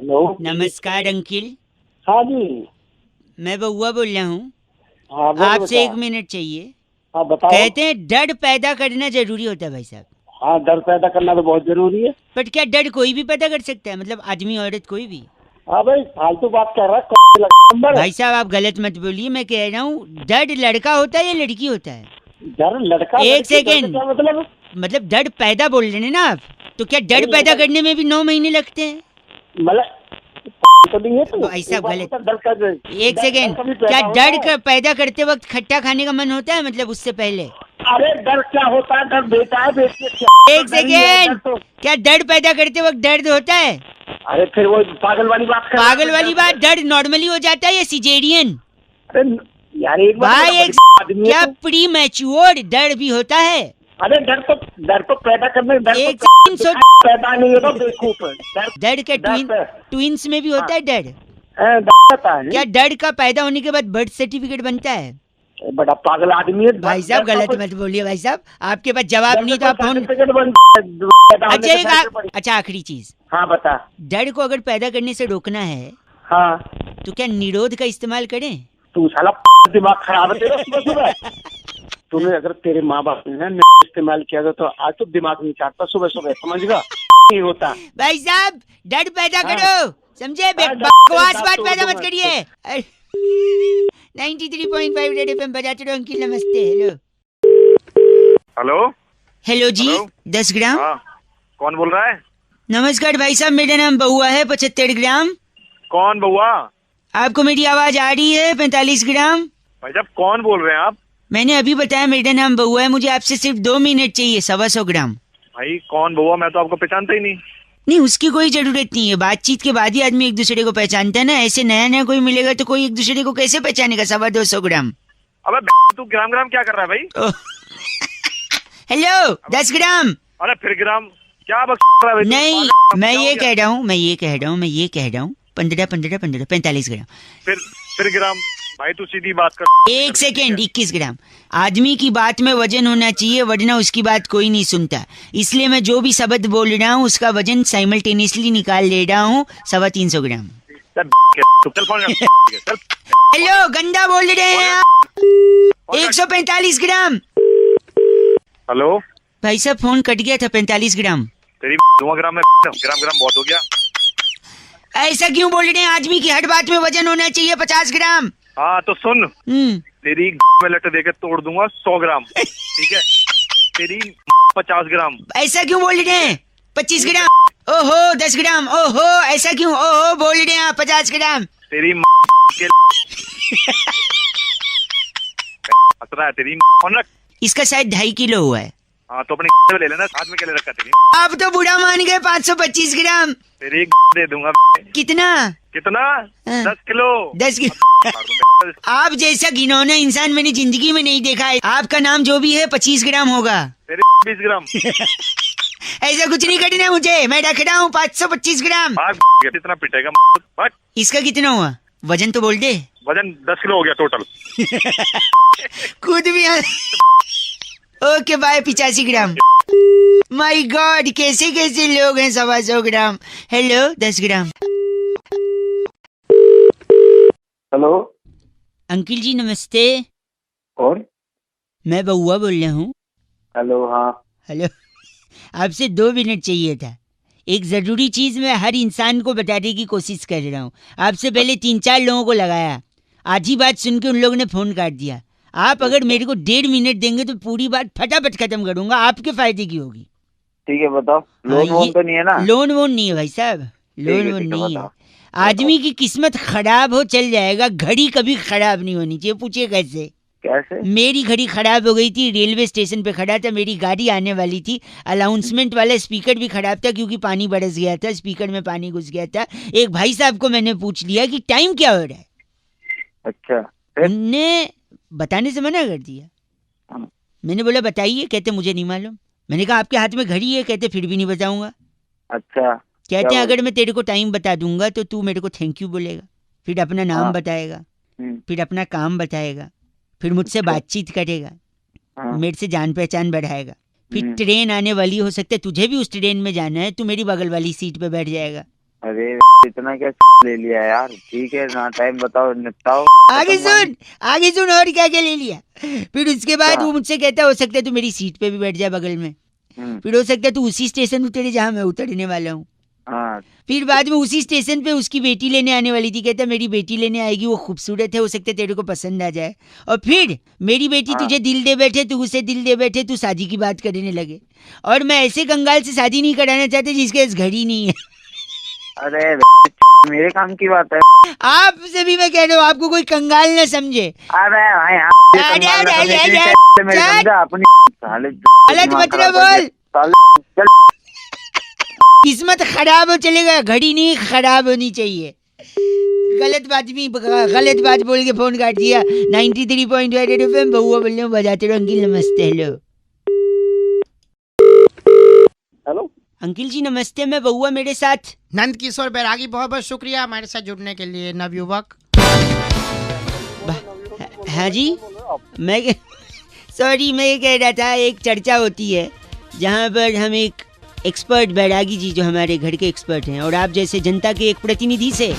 Hello. नमस्कार uncle, हाँ जी। मैं बउआ बोल रहा हूँ। हाँ बोलो आपसे बेटा। 1 मिनट चाहिए। हाँ बताओ। कहते हैं डर पैदा करना जरूरी होता है भाई साहब, हाँ डर पैदा करना तो बहुत जरूरी है। बट क्या डर कोई भी पैदा कर सकता है? मतलब आदमी औरत कोई भी? हाँ भाई फालतू बात कर रहा है नंबर। भाई साहब आप गलत मत बोलिए, मैं कह रहा हूँ डर लड़का होता है या लड़की होता है? डर लड़का एक लड़की, डर का सेकेंड, क्या मतलब? मतलब डर पैदा बोल रहे हैं ना आप, तो क्या डर अरे पैदा लड़का करने में भी 9 महीने लगते हैं? मतलब तो नहीं है तू। भाई साहब गलत। डर का एक सेकेंड, क्या डर पैदा करते वक्त खट्टा खाने का मन होता है, मतलब उससे पहले? अरे डर क्या होता है? डर बेटा है बेटे एक सेकेंड, क्या डर पैदा करते वक्त दर्द होता है? अरे फिर वो पागल वाली बात कर रहा है। पागल वाली बात, दर्द नॉर्मली हो जाता है या सिजेरियन? अरे यार एक बार भाई एक आदमी है क्या तू। प्री मैच्योर डर भी होता है? अरे डर तो पैदा करने डर एक तो सेकंड सोच, पैदा नहीं होता बेवकूफ। डर के ट्विंस में भी होता है डर? क्या डर का पैदा होने के बाद बर्थ सर्टिफिकेट बनता है? बड़ा पागल आदमी है भाई साहब गलत मत बोलिए भाई साहब, आपके पास जवाब नहीं तो आप फोन। अच्छा आखिरी चीज, हाँ बता। डर को अगर पैदा करने से रोकना है हाँ तो क्या निरोध का इस्तेमाल करें? तू साला दिमाग खराब है तेरा सुबह सुबह। तूने अगर तेरे माँ बाप ने ना इस्तेमाल किया था तो आज तो दिमाग नहीं चाटता सुबह सुबह, समझ गया? नहीं होता भाई साहब, डर पैदा हाँ। करो, समझे? हाँ, बकवास डर बात तोड़ पैदा दूंगा मत करिए। 93.5 रेड एफएम बजाते रहो। अंकिल नमस्ते। Hello hello. हेलो जी। हेलो। 10 ग्राम। हाँ कौन बोल रहा है? नमस्कार भाई साहब, मेरा नाम बउआ है। 75 ग्राम। कौन बउआ? आपको मेरी आवाज आ रही है? 45 ग्राम। भाई साहब कौन बोल रहे हैं आप? मैंने अभी बताया मेरा नाम बउआ है, मुझे आपसे सिर्फ 2 मिनट चाहिए। 125 ग्राम। भाई कौन बउआ? मैं तो आपको पहचानता ही नहीं। नहीं उसकी कोई जरूरत नहीं है, बातचीत के बाद ही आदमी एक दूसरे को पहचानता है ना। ऐसे नया नया कोई मिलेगा तो कोई एक दूसरे को कैसे पहचानेगा? 225 ग्राम। अबे तू ग्राम ग्राम क्या कर रहा है भाई? हेलो 10 ग्राम। अरे फिर ग्राम क्या बक रहा है भाई? नहीं मैं ये कह रहा हूँ, मैं ये कह रहा हूँ 15 15 15 45 ग्राम। फिर ग्राम भाई तू सीधी बात कर। एक सेकेंड, 21 ग्राम। आदमी की बात में वजन होना चाहिए, वरना उसकी बात कोई नहीं सुनता। इसलिए मैं जो भी शब्द बोल रहा हूँ उसका वजन साइमल्टेनियसली निकाल ले रहा हूँ। 325 ग्राम। चल फोन चल। हेलो गंदा बोल रहे हैं आप। 145 ग्राम। हेलो भाई साहब फोन कट गया था। 45 ग्राम। तेरी 2 ग्राम में ग्राम ग्राम बहुत हो गया। ऐसा क्यों बोल रहे हैं? आदमी की हर बात में वजन होना चाहिए 50 ग्राम। हाँ तो सुन, तेरी में लट देकर तोड़ दूंगा 100 ग्राम, ठीक है? तेरी 50 ग्राम। ऐसा क्यों बोल रहे हैं? 25 ग्राम। ओहो 10 ग्राम। ओहो ऐसा क्यों? ओहो बोल रहे हैं आप 50 ग्राम। तेरी के खतरा है तेरी रख। इसका शायद 2.5 किलो हुआ है। हाँ तो अपने ले लेना, हाथ में क्या ले रखा तेरी? आप तो बुरा मान गए। 525 ग्राम। तेरी दे दूंगा। कितना? कितना? हाँ। 10 किलो। 10 किलो। आप जैसा घिनौना इंसान मैंने जिंदगी में नहीं देखा है। आपका नाम जो भी है 25 ग्राम होगा। तेरे 20 ग्राम। ऐसा कुछ नहीं करना मुझे, मैं रख रहा हूँ 525 ग्राम। कितना पिटेगा? इसका कितना हुआ? वजन तो बोल दे। वजन 10 किलो हो गया टोटल। खुद भी। Okay bye. 85 ग्राम। माय गॉड, कैसे कैसे लोग हैं। 125 ग्राम। हेलो 10 ग्राम। हेलो अंकिल जी नमस्ते। कौन? मैं बउआ बोल रहा हूँ। हेलो हाँ। हेलो आपसे 2 मिनट चाहिए था। एक जरूरी चीज मैं हर इंसान को बताने की कोशिश कर रहा हूँ। आपसे पहले 3-4 लोगों को लगाया, आधी बात सुन के उन लोगों ने फोन काट दिया। आप अगर मेरे को 1.5 मिनट देंगे तो पूरी बात फटाफट खत्म करूंगा, आपके फायदे की होगी। ठीक है बताओ। लोन वोन तो नहीं है ना? लोन वोन नहीं है भाई साहब, लोन वोन नहीं है। आदमी की किस्मत खराब हो चल जाएगा, घड़ी कभी खराब नहीं होनी चाहिए। पूछिए कैसे? कैसे? मेरी घड़ी खराब हो गई थी, रेलवे स्टेशन पे खड़ा था, मेरी गाड़ी आने वाली थी। अनाउंसमेंट वाला स्पीकर भी खराब था क्योंकि पानी बरस गया था, स्पीकर में पानी घुस गया था। एक भाई साहब को मैंने पूछ लिया कि टाइम क्या हो रहा है। अच्छा उनने बताने से मना कर दिया। मैंने बोला बताइए, कहते मुझे नहीं मालूम। मैंने कहा आपके हाथ में घड़ी है, कहते फिर भी नहीं बताऊंगा। अच्छा कहते हैं अगर मैं तेरे को टाइम बता दूंगा तो तू मेरे को थैंक यू बोलेगा, फिर अपना नाम बताएगा, फिर अपना काम बताएगा, फिर मुझसे बातचीत करेगा, मेरे से जान पहचान बढ़ाएगा, फिर ट्रेन आने वाली हो सकता है तुझे भी उस ट्रेन में जाना है, तू मेरी बगल वाली सीट पे बैठ जाएगा। अरे इतना क्या ले लिया यार? ठीक है ना, टाइम बताओ, निपटाओ। आगे सुन और क्या क्या ले लिया। फिर उसके बाद क्या? वो मुझसे कहता हो सकता है तू मेरी सीट पे भी बैठ जाए बगल में। फिर हो सकता है तू उसी स्टेशन उतरे जहाँ मैं उतरने वाला हूँ। हाँ, फिर बाद में उसी स्टेशन पे उसकी बेटी लेने आने वाली थी, कहता मेरी बेटी लेने आएगी, वो खूबसूरत है, हो सकता है तेरे को पसंद आ जाए। और फिर मेरी बेटी तुझे दिल दे बैठे, तू उसे दिल दे बैठे, तू शादी की बात करने लगे। और मैं ऐसे कंगाल से शादी नहीं कराना चाहती जिसके पास घड़ी नहीं है। अरे मेरे काम की बात है। आपसे भी मैं कह रहा हूँ, आपको कोई कंगाल न समझे। अरे भाई अपनी गलत मत ना बोल, किस्मत खराब हो चलेगा, घड़ी नहीं खराब होनी चाहिए। गलत बात बोल के फोन काट दिया। 93.5 रेड एफएम बहुआ बोल रहे हो, बजाते रहो अंकिल। नमस्ते। हेलो हेलो अंकिल जी नमस्ते, मैं बहुआ, मेरे साथ नंद किशोर बैरागी, बहुत बहुत शुक्रिया हमारे साथ जुड़ने के लिए, नवयुवक। हाँ जी, मैं सॉरी, मैं ये कह रहा था, एक चर्चा होती है जहाँ पर हम एक एक्सपर्ट बैरागी जी जो हमारे घर के एक्सपर्ट हैं और आप जैसे जनता के एक प्रतिनिधि से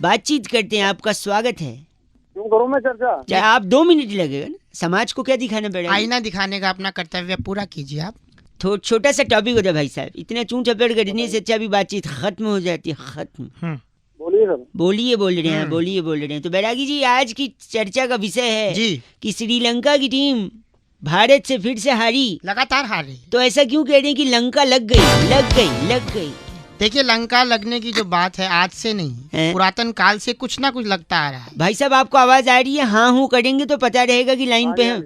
बातचीत करते हैं। आपका स्वागत है। क्यों करूँ मैं चर्चा? चाहे आप 2 मिनट लगेगा ना, समाज को क्या दिखाना पड़ेगा? आईना दिखाने का अपना कर्तव्य पूरा कीजिए आप। छोटा सा टॉपिक होता है भाई साहब, इतना चूं चपेट करने से अच्छा अभी बातचीत खत्म हो जाती है। खत्म। बोलिए सर। बोल रहे हैं। तो बैरागी जी, आज की चर्चा का विषय है जी। कि श्रीलंका की टीम भारत से फिर से हारी, लगातार हारे। तो ऐसा क्यों कह रहे हैं कि लंका लग गई? देखिए, लंका लगने की जो बात है आज से नहीं, पुरातन काल से कुछ ना कुछ लगता आ रहा है। भाई साहब आपको आवाज आ रही है? हाँ हूँ करेंगे तो पता रहेगा कि लाइन पे हैं।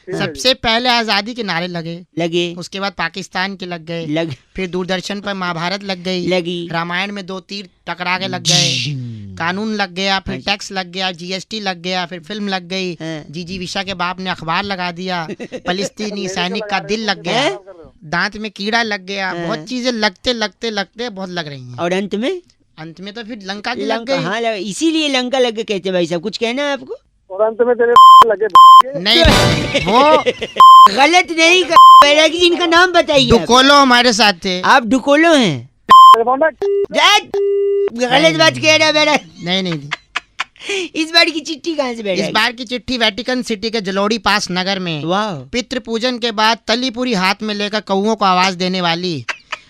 सबसे पहले आजादी के नारे लगे, उसके बाद पाकिस्तान के लग गए, फिर दूरदर्शन पर महाभारत लगी, रामायण में 2 तीर टकरा के लग गए, कानून लग गया, फिर टैक्स लग गया, जीएसटी लग गया, फिर फिल्म लग गई, जीजी विशा के बाप ने अखबार लगा दिया, फलस्तीनी सैनिक का दिल लग गया, दांत में कीड़ा लग गया, बहुत चीजें लगते बहुत लग रही हैं। और अंत में तो फिर लंका की लग गई। हाँ, इसीलिए लंका लग गए कहते हैं। भाई साहब कुछ कहना है आपको? और अंत में तेरे लगे नहीं, वो गलत नहीं कर, बैरागी जी इनका नाम बताइए। डुकोलो हमारे साथ थे। आप डुकोलो हैं? गलत बात कह रहा है बैरागी। नहीं। इस बार की चिट्ठी कहाँ से बैठा? इस बार की चिट्ठी वेटिकन सिटी के जलोड़ी पास नगर में। वाह। पितृ पूजन के बाद तली पूरी हाथ में लेकर कौओं को आवाज देने वाली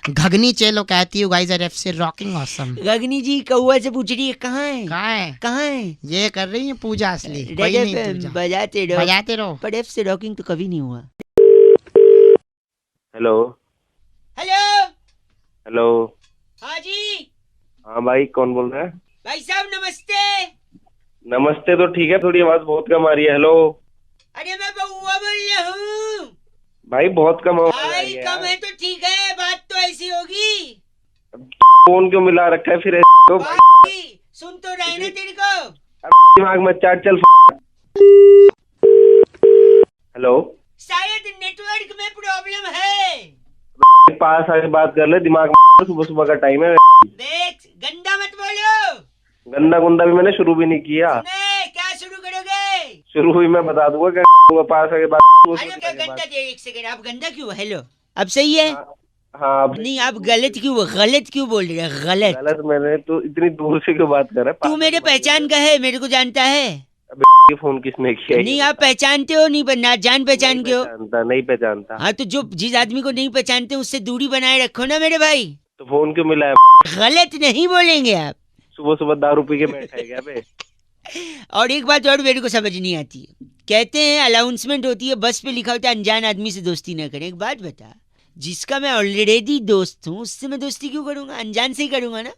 घगनी चेलो कहती है, guys are FC rocking awesome. गगनी जी कौआ से पूछ रही है कहाँ है? ये कर रही है पूजा असली। बजाते रहो। पर एफ से रॉकिंग तो कभी नहीं हुआ। हेलो। हाँ जी। हाँ भाई, कौन बोल रहा है? भाई साहब नमस्ते। नमस्ते तो ठीक है, थोड़ी आवाज बहुत कम आ रही है। हेलो। अरे मैं बहुआ बोल रहा हूँ भाई, बहुत कम आवाज आ भाई। रही है। कम है तो ठीक है, बात तो ऐसी होगी। फोन क्यों मिला रखा है फिर? भाई सुन तो रहे ना तेरे को। दिमाग में चाट चल। हेलो। शायद नेटवर्क में प्रॉब्लम है। पास आके बात कर ले, दिमाग में सुबह का टाइम है। देख, गंदा मत बोलो। गंदा गुंदा भी मैंने शुरू भी नहीं किया। क्या शुरू करोगे? शुरू हुई मैं बता दूंगा। क्या पास आके बात। अरे क्या गंदा दे, एक सेकंड। आप गंदा क्यों? हेलो, अब सही है? हाँ। नहीं, आप गलत क्यों बोल रहे हैं? गलत मैंने तो इतनी दूर से क्यों बात कर रहा है? तू मेरे पहचान का है, मेरे को जानता है। ये फोन किसने किया? नहीं, आप पहचानते हो? नहीं ना, जान पहचान के हो? नहीं पहचानता। हाँ, तो जो जिस आदमी को नहीं पहचानते उससे दूरी बनाए रखो ना मेरे भाई। तो फोन क्यों मिला है? गलत नहीं बोलेंगे आप। सुबह दारू पी के बैठा है क्या बे? और एक बात और मेरे को समझ नहीं आती है, कहते हैं अनाउंसमेंट होती है, बस पे लिखा होता है अनजान आदमी से दोस्ती न करें। एक बात बता, जिसका मैं ऑलरेडी दोस्त हूँ उससे मैं दोस्ती क्यों करूंगा? अनजान से ही करूंगा ना।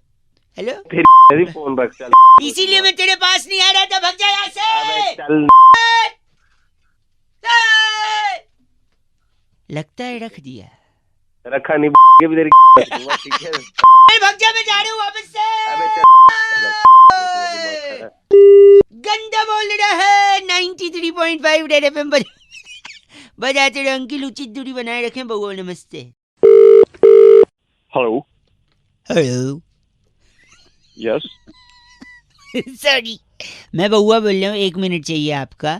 हेलो। तेरी फोन रख चल। इसीलिए मैं तेरे पास नहीं आ रहा था। भाग जा यहाँ से। चल। लगता है रख दिया। रखा नहीं भी तेरी। ठीक है, भाग जा, मैं जा रहा हूँ वापस से। गंदा बोल रहा है। 93.5 रेड एफएम बजाते रहो अंकिल, उचित दूरी बनाए रखें। बहुआ नमस्ते। हेलो। यस। सॉरी, मैं बहुआ बोल रहा हूँ। 1 मिनट चाहिए आपका।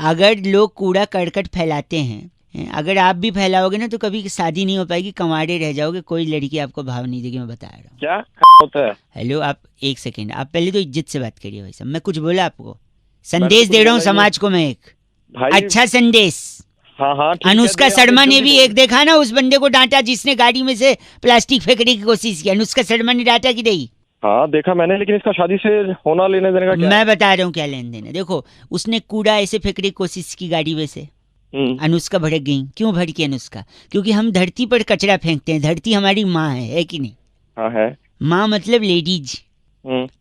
अगर लोग कूड़ा करकट फैलाते हैं अगर आप भी फैलाओगे ना तो कभी शादी नहीं हो पाएगी, कमाड़े रह जाओगे, कोई लड़की आपको भाव नहीं देगी, मैं बता रहा हूँ। क्या होता है? हेलो, आप एक सेकेंड, आप पहले तो इज्जत से बात करिए भाई साहब। मैं कुछ बोला आपको? संदेश दे रहा हूँ समाज को मैं, एक भाई अच्छा संदेश। हाँ हाँ ठीक है, अनुष्का दे, शर्मा आप ने जल्दी भी बोलो। एक देखा ना, उस बंदे को डांटा जिसने गाड़ी में से प्लास्टिक फेंकने की कोशिश की। अनुष्का शर्मा ने डांटा कि नहीं? हाँ देखा मैंने, लेकिन इसका शादी से होना लेने देने का क्या है? मैं बता रहा हूँ क्या लेन देन है। देखो, उसने कूड़ा ऐसे फेंकने की कोशिश की गाड़ी में से, अनुष्का भड़क गई। क्यों भड़की अनुष्का? क्योंकि हम धरती पर कचरा फेंकते हैं, धरती हमारी माँ है कि नहीं? हाँ है। माँ मतलब लेडीज,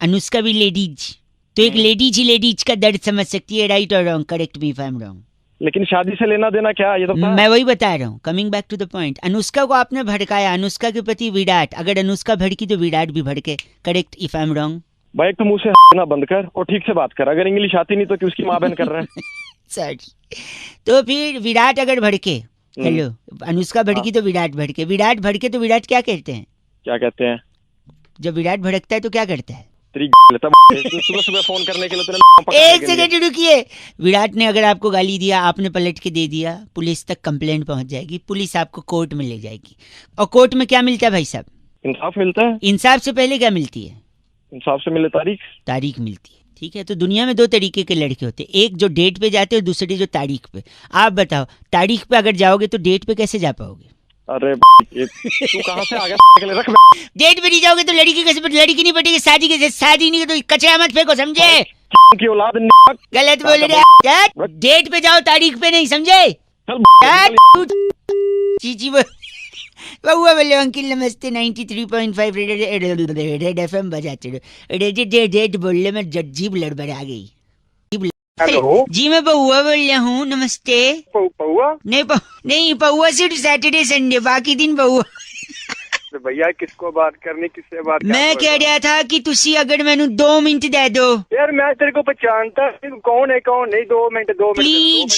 अनुष्का भी लेडीज, तो एक लेडीज ही लेडीज का दर्द समझ सकती है। राइट और wrong? Correct me if I am wrong. लेकिन शादी से लेना देना क्या, ये तो बता। मैं वही बता रहा हूँ, coming back to the point. Anushka को आपने भड़काया, अनुष्का के प्रति विराट, अगर अनुष्का भड़की तो विराट भी भड़के। Correct if I am wrong? भाई तो मुंह से ना बंद कर और ठीक से बात कर, अगर इंग्लिश आती नहीं तो कि उसकी माँ बहन कर रहा है। सॉरी। तो फिर विराट अगर भड़के, हेलो, अनुष्का भड़की तो विराट भड़के, विराट भड़के तो विराट क्या कहते हैं? क्या कहते हैं? जब विराट भड़कता है तो क्या करता है? तेरी सुबह सुबह फोन करने के लिए तूने पकड़ा एक सेकंड रुकिए। विराट ने अगर आपको गाली दिया, आपने पलट के दे दिया, पुलिस तक कंप्लेंट पहुंच जाएगी, पुलिस आपको कोर्ट में ले जाएगी। और कोर्ट में क्या मिलता है भाई साहब? इंसाफ मिलता है। इंसाफ से पहले क्या मिलती है? इंसाफ से मिले तारीख। तारीख मिलती है। ठीक है, तो दुनिया में दो तरीके के लड़के होते हैं, एक जो डेट पे जाते हैं और दूसरे जो तारीख पे। आप बताओ, तारीख पे अगर जाओगे तो डेट पे कैसे जा पाओगे? अरे ये तू कहाँ से आ गया? रख डेट पे नहीं जाओगे तो लड़की कैसे, लड़की नहीं पटेगी, शादी कैसे? शादी नहीं तो कचरा मत फेंको, समझे? की औलाद। गलत बोल रहे हैं। डेट पे जाओ, तारीख पे नहीं, समझे? चीची बउआ बोले अंकिल नमस्ते 93.5 रेड एफएम बजाते रहो। रेड बोलने में जीभ लड़बड़ा गई। हेलो जी मैं पौआ बोल रहा हूँ, नमस्ते। पौआ? नहीं पौआ सिर्फ सैटरडे संडे, बाकी दिन पौआ। भैया किसको बात करनी, किससे बात मैं कह रहा था कि तुसी अगर मैनू 2 मिनट दे दो। यार मैं तेरे को पहचानता कौन है कौन नहीं। 2 मिनट प्लीज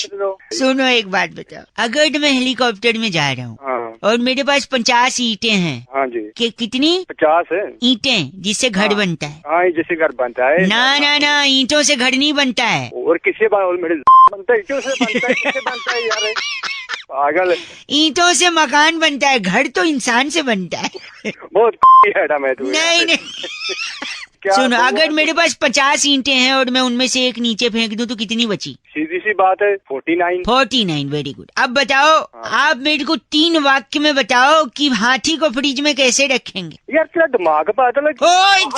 सुनो, एक बात बताओ, अगर मैं हेलीकॉप्टर में जा रहा हूँ हाँ। और मेरे पास 50 ईंटें हैं। हाँ जी। कितनी? 50 है ईंटें, जिससे घर बनता है। हाँ, जैसे घर बनता है। ना ईंटों से घर नहीं बनता है। और किससे मेरे बनता है? ईंटों से बनता है। किससे बनता है यार? पागल। ईंटों से मकान बनता है, घर तो इंसान से बनता है। बहुत है मैं तू। नहीं सुनो, अगर मेरे पास 50 ईंटें हैं और मैं उनमें से एक नीचे फेंक दूं तो कितनी बची? सीधी सी बात है 49। Very good. अब बताओ, आप मेरे को 3 वाक्य में बताओ कि हाथी को फ्रिज में कैसे रखेंगे? यार तेरा दिमाग पागल है। एक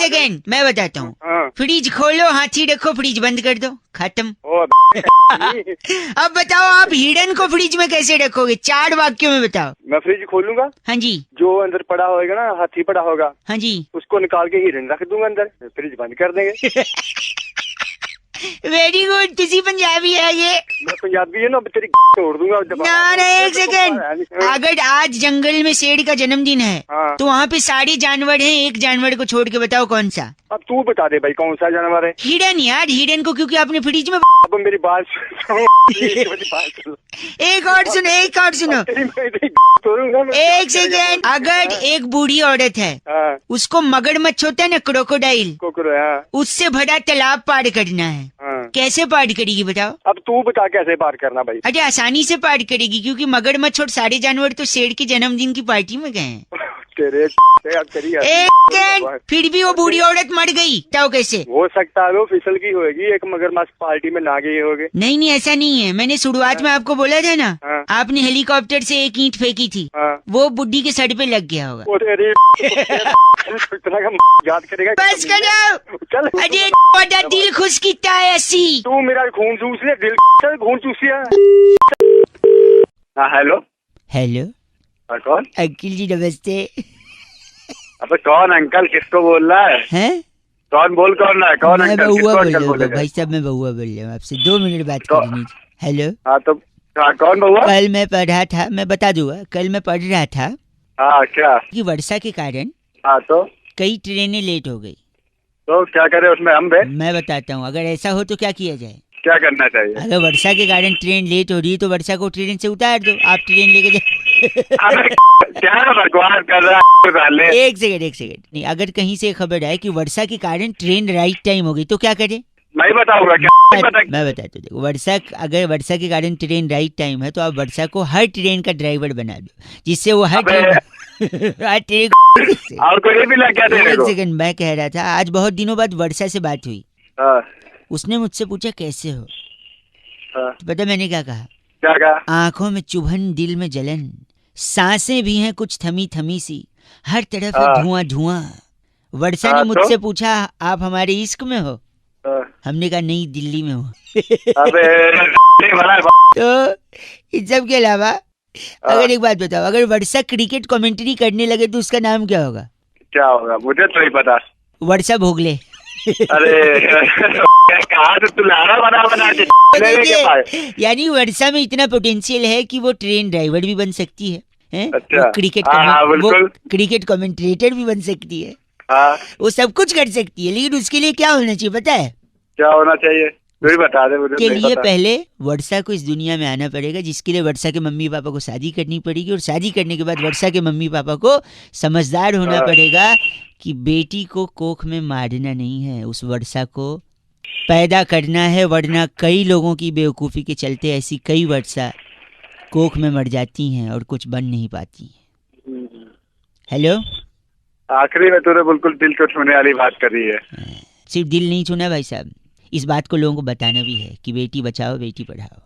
सेकेंड मैं बताता हूँ। फ्रिज खोलो, हाथी रखो, फ्रिज बंद कर दो, खत्म। अब बताओ, आप हिरन को फ्रिज में कैसे रखोगे? 4 वाक्यों में बताओ। मैं फ्रिज खोलूंगा। हाँ जी। जो अंदर पड़ा होगा ना, हाथी पड़ा होगा। हाँ जी। उसको निकाल के हिरन रख दूंगा अंदर, फ्रिज बंद कर देंगे। Very good. तुसी पंजाबी है ये? मैं पंजाबी है ना, तेरी तोड़ दूंगा। ना एक सेकेंड, अगर आज जंगल में शेर का जन्मदिन है तो वहाँ पे सारे जानवर हैं, एक जानवर को छोड़ के बताओ कौन सा? अब तू बता दे भाई, कौन सा जानवर है? हिरन यार, हिरन को क्योंकि आपने फ्रिज में। अब मेरी बात एक और सुनो एक सेकेंड। अगर एक बूढ़ी औरत है, उसको मगरमच्छ होता है ना, क्रोकोडाइल, उससे भरा तालाब पार करना है, कैसे पार करेगी बताओ? अब तू बता कैसे पार करना भाई? अरे आसानी से पार करेगी, क्योंकि मगरमच्छ और सारे जानवर तो शेर के जन्मदिन की पार्टी में गए हैं। फिर भी वो बूढ़ी औरत मर गई, तो कैसे हो सकता है? वो फिसल की होगी, एक मगरमच्छ पार्टी में ना गई होगी। नहीं ऐसा नहीं है, मैंने शुरुआत में आपको बोला था ना, आपने हेलीकॉप्टर से एक ईंट फेंकी थी, वो बुड्ढी के सर पे लग गया होगा। याद करेगा। बस करो। चल। अरे बड़ा दिल खुश किता है असी। तू मेरा खून चूस ले, दिल खून चूसिया। हाँ हेलो। कौन? अंकिल जी नमस्ते। अबे कौन अंकल, किसको बोल रहा है? हैं? कौन बोल कौन है? कौन अंकल? बउआ बोल रहा हूँ भाई साहब, मैं बउआ बोल रहा हूँ, आपसे 2 मिनट बात करनी। हेलो। हाँ तो कौन बउआ? कल मैं पढ़ा था, मैं बता दूंगा, कल मैं पढ़ रहा था। हाँ क्या? कि वर्षा के कारण तो कई ट्रेनें लेट हो गई, तो क्या करे उसमें हम? मैं बताता हूँ, अगर ऐसा हो तो क्या किया जाए? क्या करना चाहिए? अगर वर्षा के कारण ट्रेन लेट हो रही है तो वर्षा को ट्रेन से उतार दो, आप ट्रेन लेके क्या बकवास कर रहा है? एक सेकंड नहीं, अगर कहीं से खबर आए कि वर्षा के कारण ट्रेन राइट टाइम हो गई तो क्या करें? मैं ही बताऊंगा क्या मैं बताता हूँ, देखो वर्षा, अगर वर्षा के कारण ट्रेन राइट टाइम है तो आप वर्षा को हर ट्रेन का ड्राइवर बना दो, जिससे वो हर ट्रेन हर ट्रेन और कोई भी लग गया तेरे एक को। सेकंड, मैं कह रहा था आज बहुत दिनों बाद वर्षा से बात हुई, हाँ, उसने मुझसे पूछा कैसे हो, हाँ। तो पता मैंने क्या कहा? क्या कहा? आंखों में चुभन, दिल में जलन, सांसें भी हैं कुछ थमी थमी सी, हर तरफ है हाँ। धुआं धुआं। वर्षा हाँ, ने तो? मुझसे पूछा आप हमारे इश्क में हो? हाँ। हमने कहा नहीं, दिल्ली में हो। अबे भला तो इन सब के अलावा अगर एक बात बताओ, अगर वर्षा क्रिकेट कमेंट्री करने लगे तो उसका नाम क्या होगा? क्या होगा मुझे तो नहीं पता। वर्षा भोगले। अरे कहा तो तू लारा बना के के पाए। यानी वर्षा में इतना पोटेंशियल है कि वो ट्रेन ड्राइवर भी बन सकती है, हैं? अच्छा। वो क्रिकेट हाँ, वो बिल्कुल। क्रिकेट कमेंट्रेटर भी बन सकती है, हाँ, वो सब कुछ कर सकती है, लेकिन उसके लिए क्या होना चाहिए पता है? क्या होना चाहिए तू ही बता दे मुझे। के नहीं लिए पता। पहले वर्षा को इस दुनिया में आना पड़ेगा, जिसके लिए वर्षा के मम्मी पापा को शादी करनी पड़ेगी, और शादी करने के बाद वर्षा के मम्मी पापा को समझदार होना हाँ। पड़ेगा कि बेटी को कोख में मारना नहीं है, उस वर्षा को पैदा करना है, वरना कई लोगों की बेवकूफ़ी के चलते ऐसी कई वर्षा कोख में मर जाती हैं और कुछ बन नहीं पाती हैं। हेलो, आखिरी में तूने बिल्कुल दिल को छूने वाली बात करी है। सिर्फ दिल नहीं छूना भाई साहब, इस बात को लोगों को बताना भी है कि बेटी बचाओ बेटी पढ़ाओ।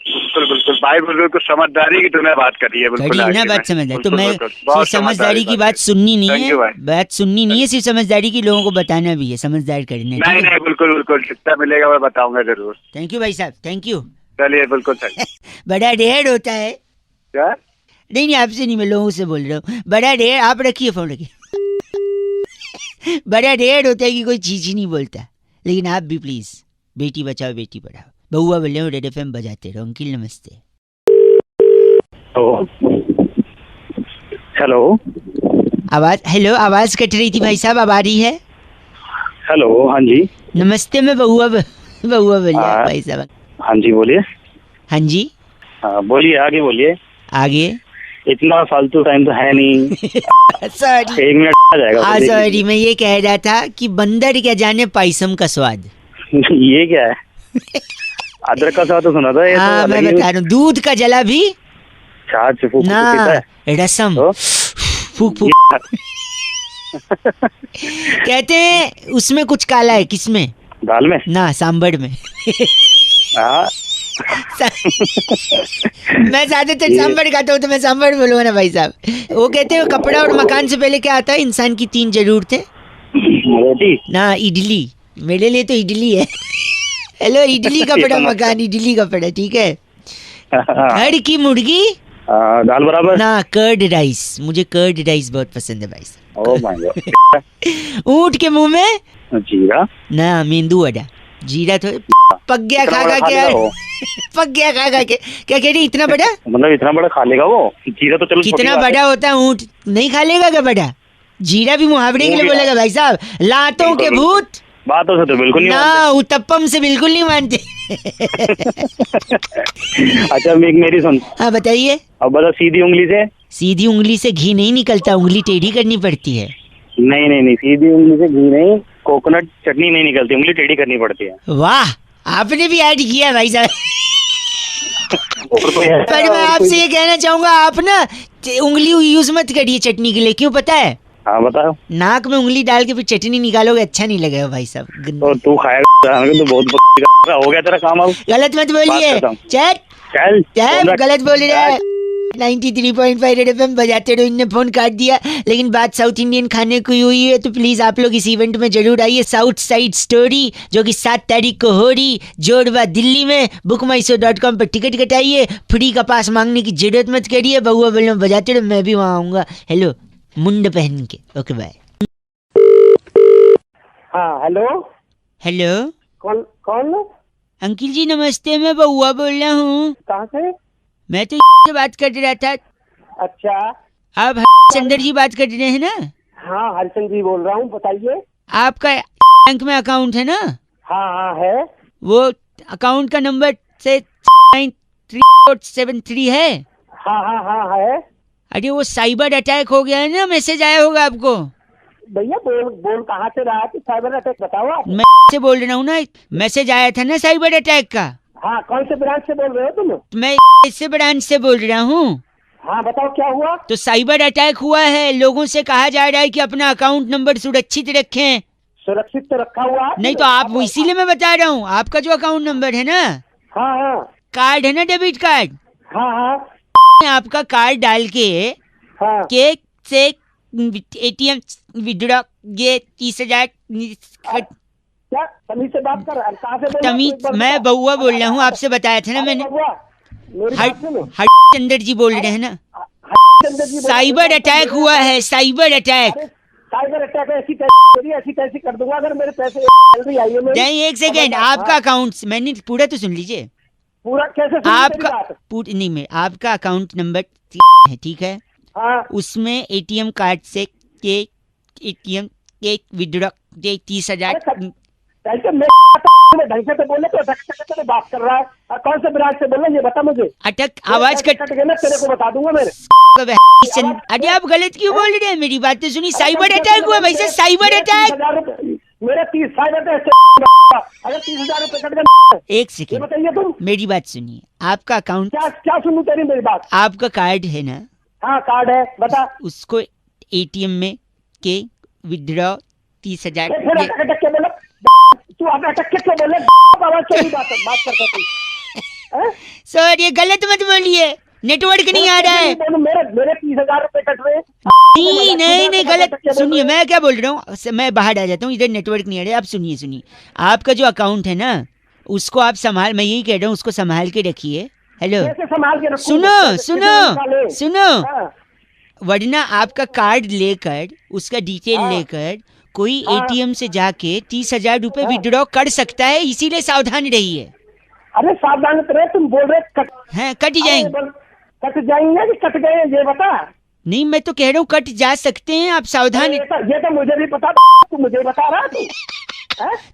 बिल्कुल बिल्कुल भाई, बिल्कुल समझदारी की तूने बात करी है। बिल्कुल करी ना आखिर में। बात समझदारी, तो बिल्कुल, मैं बिल्कुल। सिर्फ बहुत समझदारी की बात बात सुननी नहीं Thank है, you, भाई। बात सुननी नहीं है, सिर्फ समझदारी की लोगों को बताना भी है, समझदार करना। नहीं नहीं बिल्कुल बिल्कुल, जितना मिलेगा मैं बताऊंगा जरूर। थैंक यू भाई साहब, थैंक यू। चलिए बिल्कुल सही। बड़ा ढेर होता है। क्या? नहीं आपसे नहीं, मैं लोगों से बोल रहा हूँ। बड़ा ढेर, आप रखिए फोन रखिए। बड़ा ढेर होता है कि कोई चीज ही नहीं बोलता, लेकिन आप भी प्लीज बेटी बचाओ बेटी पढ़ाओ। बहुआ बोले हो, रेड एफएम बजाते रहो। अंकिल नमस्ते। हेलो। आवाज, हेलो, आवाज कट रही थी भाई साहब, अब आ रही है? हेलो, हाँ जी। नमस्ते, मैं बहुआ बोलिए भाई साहब। हाँ जी बोलिए। हाँ जी, हाँ बोलिए, आगे बोलिए। आगे। इतना फालतू टाइम तो है नहीं। सॉरी, 1 मिनट आ जाएगा। हाँ सॉरी, मैं ये कह रहा था कि बंदर क्या जाने पायसम का स्वाद। ये क्या है? अदरक का स्वाद तो सुना था। ये हाँ तो मैं अलग ही- बता रहा हूँ, दूध का जला भी छाछ फूक ना, पीता है रसम तो? फूक फूक कहते हैं। उसमें कुछ काला है, किसमें? दाल में ना, सांबर में। हाँ। मैं ज्यादातर सांबर खाता हूँ तो मैं सांबर बोलूँगा ना भाई साहब। वो कहते हैं कपड़ा और मकान से पहले क्या आता है? इंसान की 3 जरूरतें। रोटी। ना, इडली। मेरे लिए तो इडली है। हेलो, इडली कपड़ा मकान, इडली कपड़ा, ठीक है। घर की मुर्गी दाल बराबर ना, कर्ड राइस। मुझे कर्ड राइस बहुत पसंद है भाई साहब। Oh my God. ऊंट के मुंह में जीरा ना, मेंदू वड़ा। जीरा तो पक गया खा खा के यार, पक गया खा खा के। क्या कह रही, इतना बड़ा? मतलब इतना बड़ा खा लेगा वो? जीरा तो चलो छोटी कितना बात है। बड़ा होता है ऊंट, नहीं खा लेगा क्या बड़ा? जीरा भी मुहावरे के लिए बोलेगा भाई साहब। लातों के भूत बातों से तो बिल्कुल नहीं ना, उत्तपम से बिल्कुल नहीं मानते। अच्छा मेरी सुन। हाँ बताइए। अब बता, सीधी उंगली से? सीधी उंगली से घी नहीं निकलता, उंगली टेढ़ी करनी पड़ती है। नहीं नहीं नहीं, सीधी उंगली से घी नहीं, कोकोनट चटनी नहीं निकलती, उंगली टेढ़ी करनी पड़ती है। वाह, आपने भी ऐड किया भाई साहब। और कोई है? पर मैं आपसे ये कहना चाहूंगा, आप ना उंगली यूज मत करिए चटनी के लिए। क्यों पता है? हाँ बताओ। नाक में उंगली डाल के फिर चटनी निकालोगे, अच्छा नहीं लगेगा भाई साहब। और तू खाएगा तो बहुत हो गया तेरा काम। अब गलत मत बोलिए। चल चल गलत बोल रहा है। 93.5 रेड एफएम बजाते रहो। इनने फोन काट दिया, लेकिन बात साउथ इंडियन खाने की हुई है, तो प्लीज आप लोग इस इवेंट में जरूर आइए। साउथ साइड स्टोरी जो कि 7 तारीख को हो रही, जोड़वा दिल्ली में। bookmyshow.com पर टिकट कटाइए। फ्री का पास मांगने की जरूरत मत करिए। बहुआ बोलने बजाते रहो, मैं भी वहाँ आऊंगा। हेलो, मुंड पहन के। Okay bye. हाँ हेलो, हेलो कौन कौन? अंकिल जी नमस्ते, मैं बहुआ बोल रहा हूँ। कहाँ से? मैं तो से बात कर रहा था। अच्छा, आप चंदर जी बात कर रहे हैं ना? हाँ हरिचंद जी बोल रहा हूँ, बताइए। आपका बैंक में अकाउंट है ना? हाँ हाँ है। वो अकाउंट का नंबर से 9373 है। हाँ हाँ हाँ है। अरे वो साइबर अटैक हो गया है ना, मैसेज आया होगा आपको। भैया बोल कहाँ से रहा है? कि साइबर अटैक बताओ आप। मैं से बोल रहा हूँ ना, मैसेज आया था ना साइबर अटैक का। हाँ, कौन से ब्रांच से बोल रहे हो तुम? मैं इससे ब्रांच से बोल रहा हूँ। हाँ बताओ क्या हुआ? तो साइबर अटैक हुआ है, लोगों से कहा जा रहा है कि अपना अकाउंट नंबर सुरक्षित रखें। सुरक्षित तो रखा हुआ है। नहीं तो आप वो इसीलिए मैं बता रहा हूँ, आपका जो अकाउंट नंबर है ना, हाँ हाँ कार्ड है ना, डेबिट कार्ड, हाँ हाँ आपका कार्ड डाल के हाँ केक से एटीएम विड्रॉ ये 30,000 क्या तमीज से बात कर? कहाँ से बोल रहे हो? तमीज, एक बार मैं बताओ। बउआ बोल रहा हूँ, आपसे बताया था ना अरे मैंने। बउआ, मेरी बात सुनो। चंदर जी बोल रहे हैं ना। चंद्र जी बोल- साइबर अटैक हुआ है, साइबर अटैक। अरे, साइबर अटैक ऐसी तैसी कर दूंगा अगर मेरे पैसे सैलरी आई है मेरी। नहीं, एक सेकेंड, हाँ, आपका अकाउंट, मैंने पूरा तो सुन लीजिए। पूरा कैसे सुनी मेरी आपका बात? नहीं, मैं आपका अकाउंट नंबर है, ठीक है, हाँ उसमें एटीएम कार्ड से के एटीएम के विड्रॉ 30,000। कैसे मैं ढंग से तो बोले तो ढंग से बात कर रहा है। और कौन से ब्रांच से बोल रहे हैं ये बता मुझे। अटक आवाज कट गया ना, तेरे को बता दूंगा मेरे। अरे आप गलत क्यों बोल रहे हैं? मेरी बात तो सुनी। साइबर अटैक हुआ भाई साहब, साइबर अटैक। 30,000 रुपए मेरे 30 साइबर अटैक अगर 30,000 रुपए कट गए। एक ये सेकेंड, बताइए तुम। मेरी बात सुनिए। आपका अकाउंट, क्या क्या सुनूं तेरी मेरी बात? आपका कार्ड है ना, हाँ कार्ड है, बता। उसको एटीएम में के विड्रॉ 30,000। फिर अटक अटक के बोले तू, अटक के क्यों बोले? आवाज से बात करता तू। सर ये गलत मत बोलिए, नेटवर्क नहीं आ रहा है। मेरे 30,000 रुपए कट रहे। नहीं गलत सुनिए, मैं क्या बोल रहा हूँ, मैं बाहर आ जाता हूँ, इधर नेटवर्क नहीं आ रहा है। आप सुनिए, आपका जो अकाउंट है ना, उसको आप संभाल, मैं यही कह रहा हूँ, उसको संभाल के रखिए। हेलो, कैसे संभाल के रखूं? सुनो, हाँ। वरना आपका कार्ड लेकर, उसका डिटेल हाँ। लेकर कोई हाँ। एटीएम से जाके 30,000 रुपए विड्रॉ कर सकता है, इसीलिए सावधान रहिए। अरे सावधान तो रहे, तुम बोल रहे कट हैं, कट जाएंगे। कट जाएंगे कि कट गए ये बता। नहीं, मैं तो कह रहा हूँ कट जा सकते हैं, आप सावधान। ये तो मुझे भी पता, तू मुझे बता रहा तू।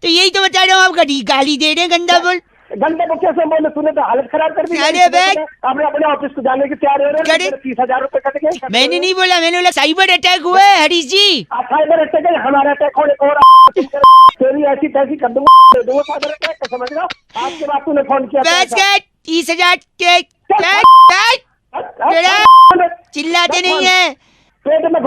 तो यही तो बता रहा हूँ, आप गाली दे रहे हैं, गंदा बोल। गंदे को कैसे बोले? तूने तो हालत खराब कर दी। अरे बैग, अपने अपने ऑफिस को जाने की तैयारी हो रही है। 30,000 रुपए कट गए। मैंने नहीं बोला, मैंने बोला साइबर अटैक हुआ है हरीश जी। साइबर अटैक है, हमारा अटैक होने को हो रहा है। तेरी ऐसी तैसी कर दूंगा, दे दूंगा साइबर अटैक, समझ रहा? आज के बाद तूने फोन किया। 30,000 के चिल्लाते नहीं है। पेट में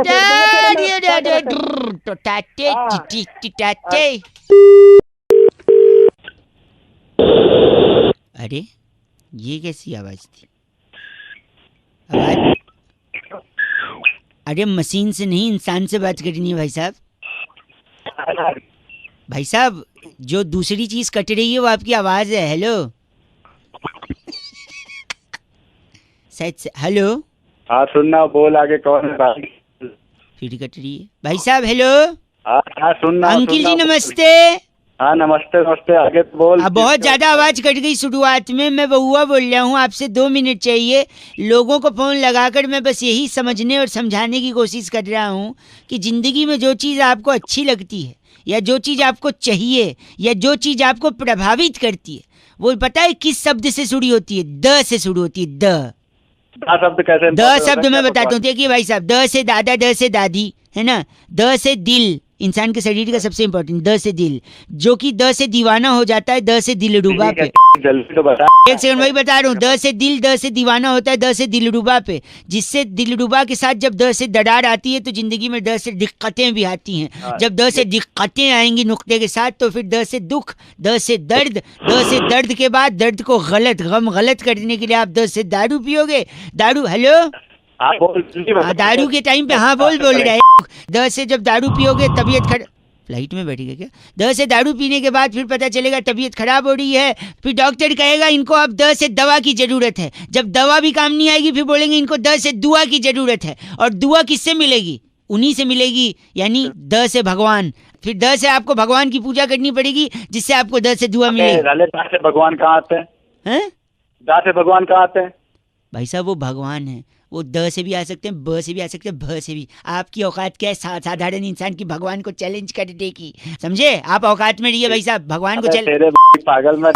अरे ये कैसी आवाज थी? आवाज, अरे मशीन से नहीं, इंसान से बात करनी है भाई साहब। भाई साहब, जो दूसरी चीज कट रही है वो आपकी आवाज है। हेलो हेलो, हाँ सुनना, बोल आगे कौन है भाई? फिर कट रही है भाई साहब। हेलो हाँ सुनना। अंकिल जी नमस्ते। हाँ नमस्ते आगे बोल। बहुत ज्यादा आवाज कट गई शुरुआत में। मैं बउआ बोल रहा हूँ, आपसे 2 मिनट चाहिए। लोगों को फोन लगाकर मैं बस यही समझने और समझाने की कोशिश कर रहा हूँ कि जिंदगी में जो चीज आपको अच्छी लगती है, या जो चीज आपको चाहिए, या जो चीज आपको प्रभावित करती है, वो पता है किस शब्द से शुरू होती है? द से शुरू होती है। द शब्द कैसे? द शब्द मैं बताता हूँ, देखिए भाई साहब, द से दादा, द से दादी, है ना। द से दिल, इंसान के शरीर का सबसे इम्पोर्टेंट। द से दिल, जो कि द से दीवाना हो जाता है, द से दिलरुबा पे। जल्दी तो बता। एक सेकंड, वही बता रहा हूँ। द से दिल, द से दीवाना होता है, द से दिलरुबा पे, जिससे दिलरुबा के साथ जब द से दरार आती है तो जिंदगी में द से दिक्कतें भी आती हैं। जब द से दिक्कतें आएंगी नुक्ते के साथ, तो फिर द से दुख, द से दर्द, द से दर्द के बाद दर्द को गम गलत करने के लिए आप द से दारू पियोगे। दारू, हेलो दारू के टाइम पे हाँ बोल रहा है। द से जब दारू पियोगे तबीयत खराब, फ्लाइट में बैठेगा क्या? द से दारू पीने के बाद फिर पता चलेगा तबीयत खराब हो रही है, फिर डॉक्टर कहेगा इनको अब द से दवा की जरूरत है। जब दवा भी काम नहीं आएगी, फिर बोलेंगे इनको द से दुआ की जरूरत है। और दुआ किससे मिलेगी? उन्हीं से मिलेगी, यानी द से भगवान। फिर द से आपको भगवान की पूजा करनी पड़ेगी, जिससे आपको द से दुआ मिलेगी। द से भगवान कहाँ आते हैं? द से भगवान कहाँ आते हैं? भाई साहब, वो भगवान है, वो द से भी आ सकते हैं, ब से भी आ सकते हैं, भ से भी। आपकी औकात क्या है साधारण इंसान की भगवान को चैलेंज करने की? समझे? आप औकात में रहिए भाई साहब, भगवान को पागल मैं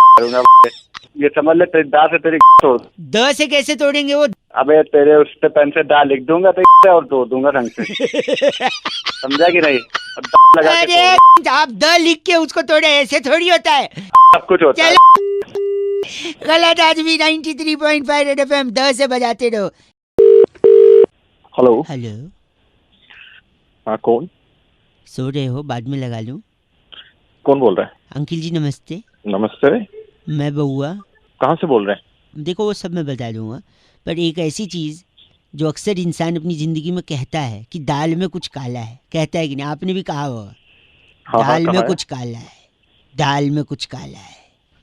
ये समझ ले, द से तेरी तोड़। द से कैसे तोड़ेंगे? वो अबे तेरे उस पे पेन से दा लिख दूंगा तो और दो दूंगा ढंग से, समझा कि नहीं? और दा लगा के अरे तोड़। आप द लिख के उसको तोड़े, ऐसे थोड़ी होता है। सब कुछ होता है। चलो गलत आदमी 93.5 रेड एफएम 10 से बजाते रहो। हेलो। हेलो, हाँ कौन? सो रहे हो? बाद में लगा लूं? कौन बोल रहा है? अंकिल जी नमस्ते, नमस्ते। मैं बउआ। कहाँ से बोल रहे हैं? देखो वो सब मैं बता दूंगा, पर एक ऐसी चीज जो अक्सर इंसान अपनी जिंदगी में कहता है कि दाल में कुछ काला है, कहता है कि नहीं? आपने भी कहा होगा हाँ, दाल कहा में है। कुछ काला है, दाल में कुछ काला है।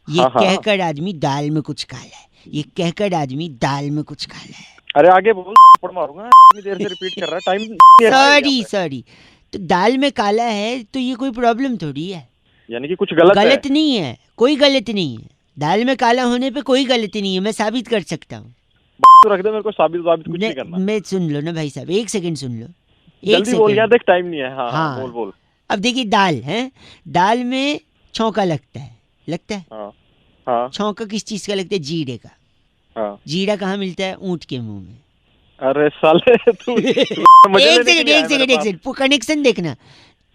ये हाँ, हाँ। कहकर आदमी दाल में कुछ काला है, ये कहकर आदमी दाल में कुछ काला है। अरे आगे बोल, थप्पड़ मारूंगा। इतनी देर से रिपीट कर रहा है, टाइम सॉरी, तो दाल में काला है तो ये कोई प्रॉब्लम थोड़ी है। यानी कि कुछ गलत है। गलत नहीं है, कोई गलत नहीं है। दाल में काला होने पे कोई गलती नहीं है, मैं साबित कर सकता हूँ। तो रख दे, मेरे को साबित कुछ नहीं करना। मैं सुन लो ना भाई साहब, एक सेकंड सुन लो, एक जल्दी बोल सेकंड। यार, देख टाइम नहीं है। हाँ, हाँ। हाँ, बोल। अब देखिए दाल है, दाल में छौंका लगता है। हाँ, हाँ, छौंका किस चीज का लगता है? जीरे का। हाँ। जीरा कहाँ मिलता है? ऊंट के मुंह में। अरे साले तू एक सेकंड कनेक्शन देखना।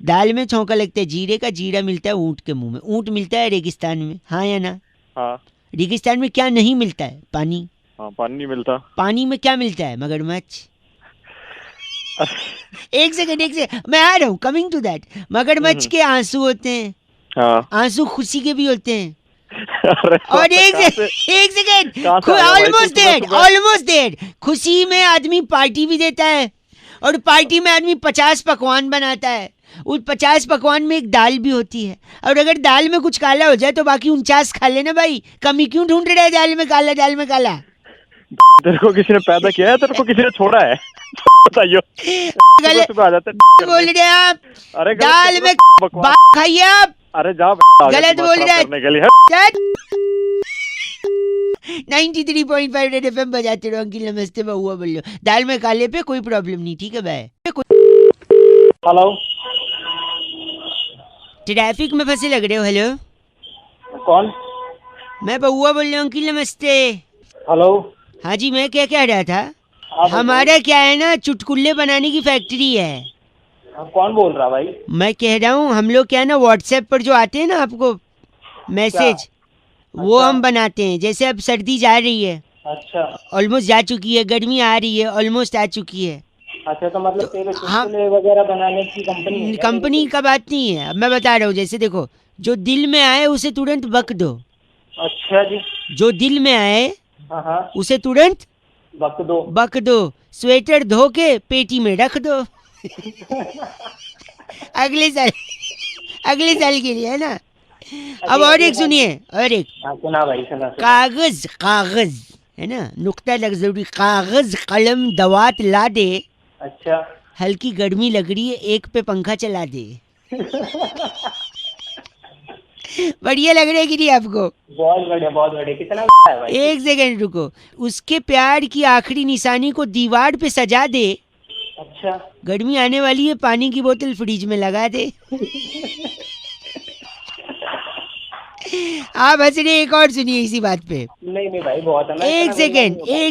दाल में छौंका लगता है जीरे का, जीरा मिलता है ऊंट के मुंह में। ऊंट मिलता है रेगिस्तान में, हाँ या ना? हाँ, रेगिस्तान में क्या नहीं मिलता है? पानी। हाँ, पानी नहीं मिलता। पानी में क्या मिलता है? मगरमच्छ। एक सेकंड मैं आ रहा हूँ, कमिंग टू दैट। मगरमच्छ के आंसू होते हैं, हाँ। आंसू खुशी के भी होते हैं। अरे और एक सेकंड ऑलमोस्ट देड खुशी में आदमी पार्टी भी देता है, और पार्टी में आदमी 50 पकवान बनाता है। उस 50 पकवान में एक दाल भी होती है, और अगर दाल में कुछ काला हो जाए तो बाकी 49 खा लेना भाई। कमी क्यों ढूंढ रहा है दाल में काला, दाल में काला? तेरे को किसी ने पैदा किया है, तेरे को किसी ने छोड़ा है? बताइयो। गलत सुबह आ जाते हैं बोल रहे हैं आप। अरे दाल में बकवास। बात खाइए आप। अरे जा गलत बोल रहा है। करने के लिए। 93.5 रेड एफएम बजाते रहो। अंकिल नमस्ते, बहुआ बोल लो। दाल में काले पे कोई प्रॉब्लम नहीं, ठीक है भाई? हेलो, ट्रैफिक में फंसे लग रहे हो। हेलो, कौन? मैं बहुआ बोल रहा हूँ। अंकिल नमस्ते। हेलो। हाँ जी, मैं क्या कह रहा था, हमारा क्या है ना, चुटकुल्ले बनाने की फैक्ट्री है। कौन बोल रहा भाई? मैं कह रहा हूँ हम लोग क्या है ना, व्हाट्सएप पर जो आते हैं ना आपको मैसेज, वो अच्छा। हम बनाते हैं। जैसे अब सर्दी जा रही है, अच्छा ऑलमोस्ट जा चुकी है, गर्मी आ रही है, ऑलमोस्ट आ चुकी है। अच्छा, तो मतलब तेरे हाँ। चुटकुले वगैरह बनाने की कंपनी है क्या? कंपनी का बात नहीं है, अब मैं बता रहा हूँ। जैसे देखो, जो दिल में आए उसे तुरंत बक दो। अच्छा जी। जो दिल में आए हाँ हाँ, उसे तुरंत बक दो। स्वेटर धो के पेटी में रख दो। अगले साल के लिए, है ना? अब और एक सुनिए, और एक। हाँ, सुना भाई, सुना। कागज है ना, नुक्ता लग जरूरी। कागज कलम दवात ला दे, अच्छा। हल्की गर्मी लग रही है, एक पे पंखा चला दे। बढ़िया लग रहा है कि नहीं आपको? बहुत बढ़िया। कितना है भाई? एक सेकंड रुको। उसके प्यार की आखिरी निशानी को दीवार पे सजा दे, अच्छा। गर्मी आने वाली है, पानी की बोतल फ्रिज में लगा दे। आप हंस रहे, एक और सुनिए इसी बात पे। नहीं भाई, बहुत है। एक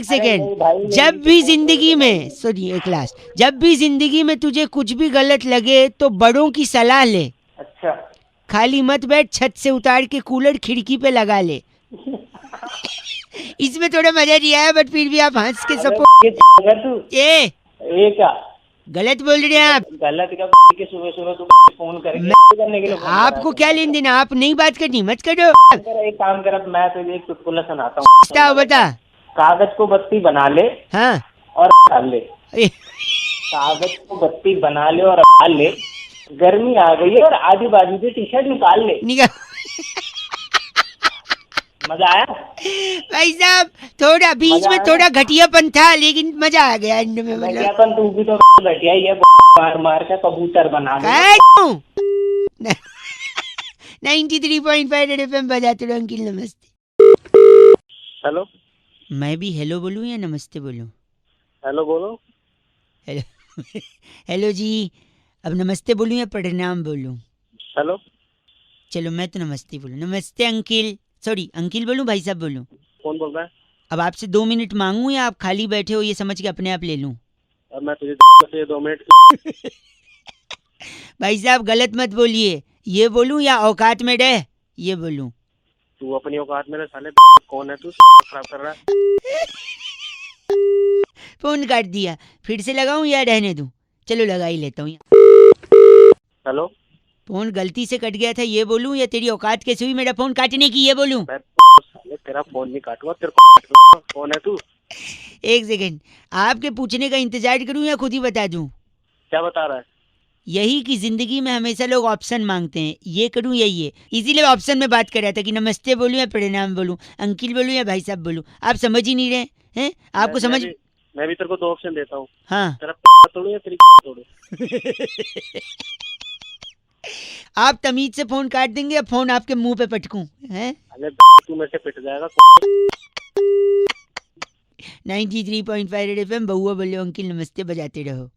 सेकंड जब भी जिंदगी में, सुनिए एक लास्ट, जब भी जिंदगी में तुझे कुछ भी गलत लगे तो बड़ों की सलाह ले। अच्छा। खाली मत बैठ, छत से उतार के कूलर खिड़की पे लगा ले। इसमें थोड़ा मजा नहीं आया, बट फिर भी आप हंस के सपोर्ट। ये क्या गलत बोल रहे हैं आप। गलत क्या? सुबह तू फोन करने के लिए आपको क्या लेन देना, आप नहीं बात करनी, मत करो। एक काम कर, मैं तुझे एक चुटकुला सुनाता हूँ। बता। कागज को बत्ती बना ले हाँ, और डाल ले। कागज को बत्ती बना ले और डाल ले, गर्मी आ गई है और आधी बाजू से टी शर्ट निकाल ले। मजा आया भाई साहब? थोड़ा बीच में थोड़ा घटियापन था, लेकिन मजा आ गया एंड में। घटियापन तू भी तो घटिया ही है, मार के कबूतर बना ले। 93.5 रेड एफएम बजाते रहो। अंकिल नमस्ते। हेलो। मैं भी हेलो बोलूं या नमस्ते बोलूं? हेलो बोलो। हेलो। हेलो जी। अब नमस्ते बोलूं या प्रणाम बोलूं? हेलो। चलो मैं तो नमस्ते बोलूं। नमस्ते अंकिल। सॉरी, अंकिल बोलूं भाई साहब बोलूं? कौन बोल रहा है? अब आपसे 2 मिनट मांगूं या आप खाली बैठे हो ये समझ के अपने आप ले लूं? अब मैं तुझे से 2 मिनट भाई साहब गलत मत बोलिए, ये बोलूं या औकात में रह ये बोलूं? तू अपनी औकात में रह साले। कौन है तू खराब कर रहा है? फोन काट दिया, फिर से लगाऊं या रहने दूं? चलो लगा ही लेता हूँ। हेलो, फोन गलती से कट गया था ये बोलूं या तेरी औकात कैसे हुई मेरा फोन काटने की ये बोलूं? मैं साले तेरा फोन नहीं काटूंगा, तेरे को कौन है तू? एक सेकंड, आपके पूछने का इंतजार करूं या खुद ही बता दूं? क्या बता रहा है? यही कि जिंदगी में हमेशा लोग ऑप्शन मांगते हैं, ये करूं या ये, इसीलिए ऑप्शन में बात कर रहा था कि नमस्ते बोलूं या प्रणाम बोलूं, अंकिल बोलूं या भाई साहब बोलूं। आप समझ ही नहीं रहे हैं, आपको समझ। मैं भी तेरे को 2 ऑप्शन देता हूँ। हाँ तेरा तोड़ू या तेरी तोड़ू? आप तमीज से फोन काट देंगे या फोन आपके मुंह पे पटकूं? हैं? अरे तू मेरे से पिट जाएगा। 93.5 रेड FM, बहुआ बोलो अंकिल नमस्ते बजाते रहो।